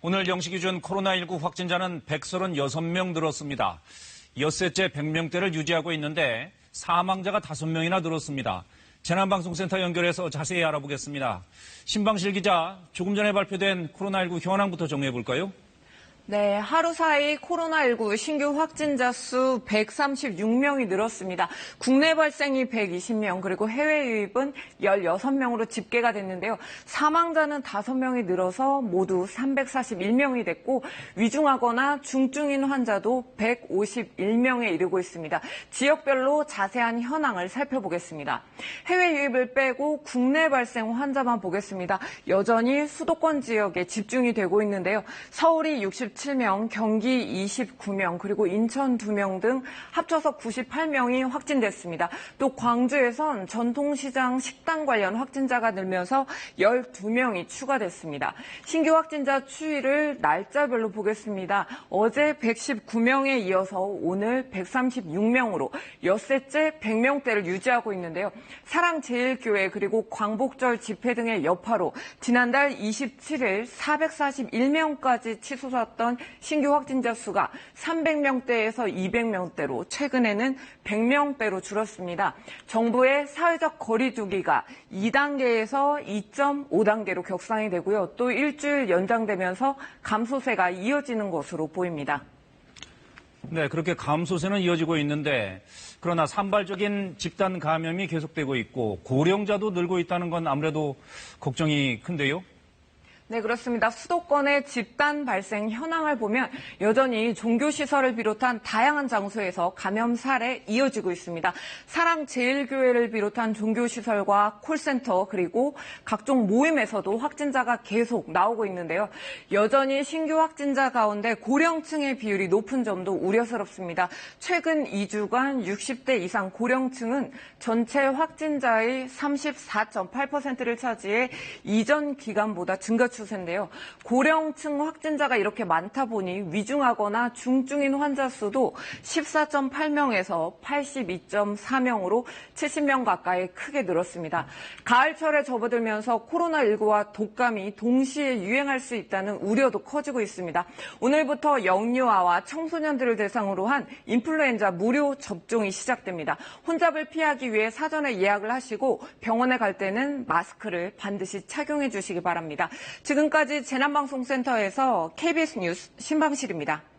오늘 0시 기준 코로나19 확진자는 136명 늘었습니다. 엿새째 100명대를 유지하고 있는데 사망자가 5명이나 늘었습니다. 재난방송센터 연결해서 자세히 알아보겠습니다. 신방실 기자, 조금 전에 발표된 코로나19 현황부터 정리해볼까요? 네, 하루 사이 코로나19 신규 확진자 수 136명이 늘었습니다. 국내 발생이 120명, 그리고 해외 유입은 16명으로 집계가 됐는데요. 사망자는 5명이 늘어서 모두 341명이 됐고, 위중하거나 중증인 환자도 151명에 이르고 있습니다. 지역별로 자세한 현황을 살펴보겠습니다. 해외 유입을 빼고 국내 발생 환자만 보겠습니다. 여전히 수도권 지역에 집중이 되고 있는데요. 서울이 67명, 경기 29명, 그리고 인천 2명 등 합쳐서 98명이 확진됐습니다. 또 광주에선 전통시장 식당 관련 확진자가 늘면서 12명이 추가됐습니다. 신규 확진자 추이를 날짜별로 보겠습니다. 어제 119명에 이어서 오늘 136명으로 엿새째 100명대를 유지하고 있는데요. 사랑제일교회 그리고 광복절 집회 등의 여파로 지난달 27일 441명까지 치솟았던 신규 확진자 수가 300명대에서 200명대로 최근에는 100명대로 줄었습니다. 정부의 사회적 거리 두기가 2단계에서 2.5단계로 격상이 되고요. 또 일주일 연장되면서 감소세가 이어지는 것으로 보입니다. 네, 그렇게 감소세는 이어지고 있는데 그러나 산발적인 집단 감염이 계속되고 있고 고령자도 늘고 있다는 건 아무래도 걱정이 큰데요. 네, 그렇습니다. 수도권의 집단 발생 현황을 보면 여전히 종교시설을 비롯한 다양한 장소에서 감염 사례 이어지고 있습니다. 사랑제일교회를 비롯한 종교시설과 콜센터 그리고 각종 모임에서도 확진자가 계속 나오고 있는데요. 여전히 신규 확진자 가운데 고령층의 비율이 높은 점도 우려스럽습니다. 최근 2주간 60대 이상 고령층은 전체 확진자의 34.8%를 차지해 이전 기간보다 증가 추세인데요. 고령층 확진자가 이렇게 많다 보니 위중하거나 중증인 환자 수도 14.8명에서 82.4명으로 70명 가까이 크게 늘었습니다. 가을철에 접어들면서 코로나19와 독감이 동시에 유행할 수 있다는 우려도 커지고 있습니다. 오늘부터 영유아와 청소년들을 대상으로 한 인플루엔자 무료 접종이 시작됩니다. 혼잡을 피하기 위해 사전에 예약을 하시고 병원에 갈 때는 마스크를 반드시 착용해 주시기 바랍니다. 지금까지 재난방송센터에서 KBS 뉴스 신방실입니다.